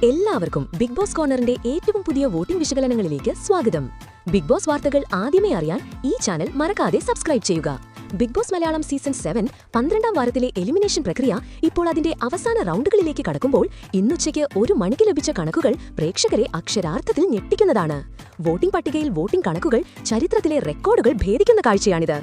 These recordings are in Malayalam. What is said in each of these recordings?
എല്ലാവർക്കും ബിഗ് ബോസ് കോർണറിന്റെ ഏറ്റവും പുതിയ വോട്ടിംഗ് വിശകലനങ്ങളിലേക്ക് സ്വാഗതം. ബിഗ് ബോസ് വാർത്തകൾ ആദ്യമേ അറിയാൻ ഈ ചാനൽ മറക്കാതെ സബ്സ്ക്രൈബ് ചെയ്യുക. ബിഗ് ബോസ് മലയാളം സീസൺ 7 12ാം വാരത്തിലെ എലിമിനേഷൻ പ്രക്രിയ ഇപ്പോൾ അതിന്റെ അവസാന റൗണ്ടുകളിലേക്ക് കടക്കുമ്പോൾ ഇന്നുച്ചയ്ക്ക് 1 മണിക്ക് ലഭിച്ച കണക്കുകൾ പ്രേക്ഷകരെ അക്ഷരാർത്ഥത്തിൽ ഞെട്ടിക്കുന്നതാണ്. വോട്ടിംഗ് പട്ടികയിൽ വോട്ടിംഗ് കണക്കുകൾ ചരിത്രത്തിലെ റെക്കോർഡുകൾ ഭേദിക്കുന്ന കാഴ്ചയാണിത്.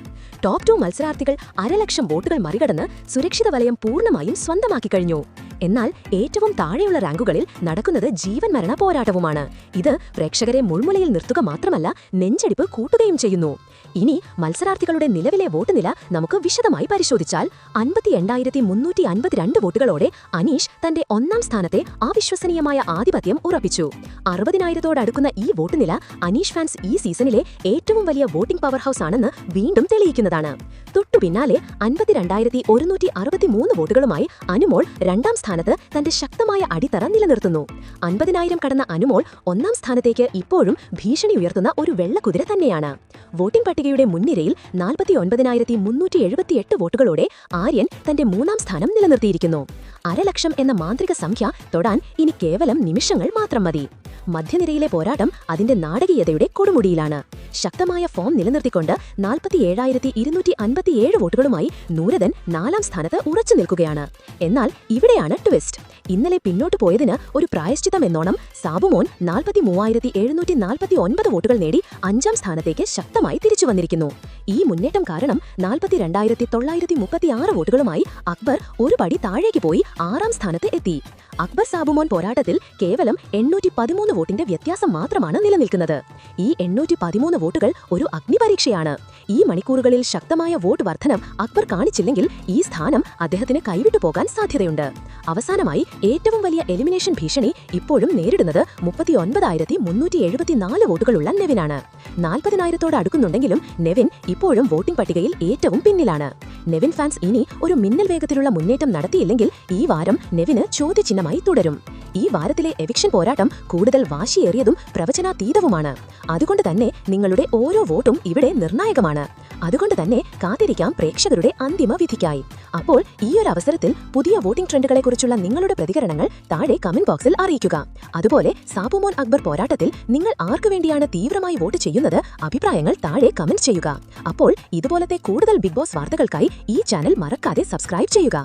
ടോപ്പ് 2 മത്സരാർത്ഥികൾ 1,00,000 വോട്ടുകൾ മറികടന്ന് സുരക്ഷിത വലയം പൂർണ്ണമായും സ്വന്തമാക്കി കഴിഞ്ഞു. എന്നാൽ ഏറ്റവും താഴെയുള്ള റാങ്കുകളിൽ നടക്കുന്നത് ജീവൻ മരണ പോരാട്ടവുമാണ്. ഇത് പ്രേക്ഷകരെ മുൾമുലയിൽ നിർത്തുക മാത്രമല്ല, നെഞ്ചടിപ്പ് കൂട്ടുകയും ചെയ്യുന്നു. ഇനി മത്സരാർത്ഥികളുടെ നിലവിലെ വോട്ട് നില നമുക്ക് വിശദമായി പരിശോധിച്ചാൽ 58,352 വോട്ടുകളോടെ അനീഷ് തന്റെ 1ാം സ്ഥാനത്തെ അവിശ്വസനീയമായ ആധിപത്യം ഉറപ്പിച്ചു. 60,000-തോടടുക്കുന്ന ഈ വോട്ട് നില അനീഷ് ഫാൻസ് ഈ സീസണിലെ ഏറ്റവും വലിയ വോട്ടിംഗ് പവർ ഹൗസ് ആണെന്ന് വീണ്ടും തെളിയിക്കുന്നതാണ്. തൊട്ടു പിന്നാലെ 52,163 വോട്ടുകളുമായി അനുമോൾ 2ാം സ്ഥാനത്ത് തന്റെ ശക്തമായ അടിത്തറ നിലനിർത്തുന്നു. 50,000 കടന്ന അനുമോൾ 1ാം സ്ഥാനത്തേക്ക് ഇപ്പോഴും ഭീഷണി ഉയർത്തുന്ന ഒരു വെള്ളക്കുതിര തന്നെയാണ്. വോട്ടിംഗ് പട്ടികയുടെ മുൻനിരയിൽ 49,378 വോട്ടുകളോടെ ആര്യൻ തന്റെ 3ാം സ്ഥാനം നിലനിർത്തിയിരിക്കുന്നു. 1,00,000 എന്ന മാന്ത്രിക സംഖ്യ തൊടാൻ ഇനി കേവലം നിമിഷങ്ങൾ മാത്രം മതി. മധ്യനിരയിലെ പോരാട്ടം അതിന്റെ നാടകീയതയുടെ കൊടുമുടിയിലാണ്. ശക്തമായ ഫോം നിലനിർത്തിക്കൊണ്ട് 47,257 വോട്ടുകളുമായി നൂരദൻ 4ാം സ്ഥാനത്ത് ഉറച്ചു നിൽക്കുകയാണ്. എന്നാൽ ഇവിടെയാണ് ട്വിസ്റ്റ്. ഇന്നലെ പിന്നോട്ടു പോയതിന് ഒരു പ്രായശ്ചിത്തം എന്നോണം സാബുമോൻ 43,749 വോട്ടുകൾ നേടി 5ാം സ്ഥാനത്തേക്ക് ശക്തമായി തിരിച്ചു വന്നിരിക്കുന്നു. ഈ മുന്നേറ്റം കാരണം 42,936 വോട്ടുകളുമായി അക്ബർ ഒരു പടി താഴേക്ക് പോയി 6ാം സ്ഥാനത്ത് എത്തി. അക്ബർ സാബുമോൻ പോരാട്ടത്തിൽ കേവലം 813 വോട്ടിന്റെ വ്യത്യാസം മാത്രമാണ് നിലനിൽക്കുന്നത്. ഈ 813 വോട്ടുകൾ ഒരു അഗ്നിപരീക്ഷയാണ്. ഈ മണിക്കൂറുകളിൽ ശക്തമായ വോട്ട് വർധനം അക്ബർ കാണിച്ചില്ലെങ്കിൽ ഈ സ്ഥാനം അദ്ദേഹത്തിന് കൈവിട്ടു പോകാൻ സാധ്യതയുണ്ട്. അവസാനമായി ഏറ്റവും വലിയ എലിമിനേഷൻ ഭീഷണി ഇപ്പോഴും നേരിടുന്നത് 39,374 വോട്ടുകളുള്ള നെവിനാണ്. 40,000-തോട് അടുക്കുന്നുണ്ടെങ്കിലും നെവിൻ ഇപ്പോഴും വോട്ടിംഗ് പട്ടികയിൽ ഏറ്റവും പിന്നിലാണ്. നെവിൻ ഫാൻസ് ഇനി ഒരു മിന്നൽ വേഗത്തിലുള്ള മുന്നേറ്റം നടത്തിയില്ലെങ്കിൽ ഈ വാരം നെവിന് ചോദ്യചിഹ്നമായി തുടരും. ഈ വാരത്തിലെ എവിക്ഷൻ പോരാട്ടം കൂടുതൽ വാശിയേറിയതും പ്രവചനാതീതവുമാണ്. അതുകൊണ്ട് തന്നെ നിങ്ങളുടെ ഓരോ വോട്ടും ഇവിടെ നിർണായകമാണ്. അതുകൊണ്ട് തന്നെ കാത്തിരിക്കാം പ്രേക്ഷകരുടെ അന്തിമ വിധിക്കായി. അപ്പോൾ ഈ ഒരു അവസരത്തിൽ പുതിയ വോട്ടിംഗ് ട്രെൻഡുകളെക്കുറിച്ചുള്ള നിങ്ങളുടെ പ്രതികരണങ്ങൾ താഴെ കമന്റ് ബോക്സിൽ അറിയിക്കുക. അതുപോലെ സാബുമോൻ അക്ബർ പോരാട്ടത്തിൽ നിങ്ങൾ ആർക്കു വേണ്ടിയാണ് തീവ്രമായി വോട്ട് ചെയ്യുന്നത്? അഭിപ്രായങ്ങൾ താഴെ കമന്റ് ചെയ്യുക. അപ്പോൾ ഇതുപോലത്തെ കൂടുതൽ ബിഗ് ബോസ് വാർത്തകൾക്കായി ഈ ചാനൽ മറക്കാതെ സബ്സ്ക്രൈബ് ചെയ്യുക.